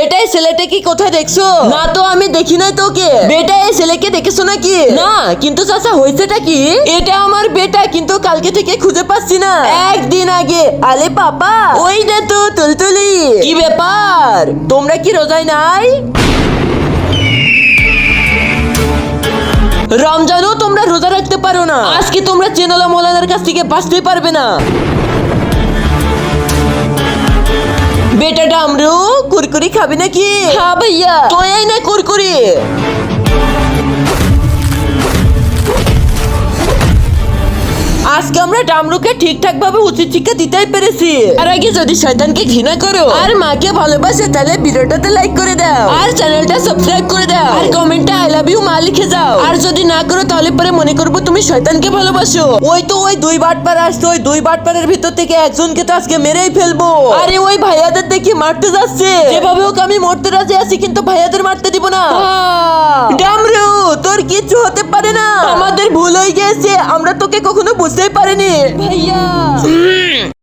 বেটা এই ছেলেটা কি কোথায় দেখছো? না তো আমি দেখি নাই তোকে। বেটা এই ছেলেকে দেখেছো নাকি? না, কিন্তু চাচা হয়েছেটা কি? এটা আমার বেটা, কিন্তু কালকে থেকে খুঁজে পাচ্ছি না। একদিন আগে আলে পাপা ওই দে তো তুলতুলি। কি ব্যাপার, তোমরা কি রোজায় নাই? রমজানও তোমরা রোজা রাখতে পারো না। আজকে তোমরা চেনালা মৌলানার কাছ থেকে বাঁচতে পারবে না। বেটা ডামরু কুরকুরি খাবি নাকি? হ্যাঁ ভাইয়া, তো এই না কুরকুরি। আজকে আমরা ডামরুকে ঠিকঠাক ভাবে উচিত শিক্ষা দিতেই পেরেছি। আর আগে যদি শয়তানকে ঘৃণা করো আর মাকে ভালোবাসে তাহলে ভিডিওটাতে লাইক করে দাও আর চ্যানেলটা সাবস্ক্রাইব করে দাও আর কমেন্টে আই লাভ ইউ মা লিখে যাও। আর যদি না করো তাহলে পরে মনে করবো তুমি শয়তানকে ভালোবাসো। ওই দুই বাটপার আসছে, ওই দুই বাটপারের ভিতর থেকে একজনকে তো আজকে মেরেই ফেলবো। আরে ওই ভাইয়াদের দেখি মারতে যাচ্ছে। যেভাবে হোক আমি মরতে রাজি আছি, কিন্তু ভাইয়াদের মারতে দিব না। ডামরু তোর কিচ্ছু হতে পারে না, আমাদের ভুল হয়ে গেছে, আমরা তোকে কখনো বুঝতেই পারিনি ভাইয়া।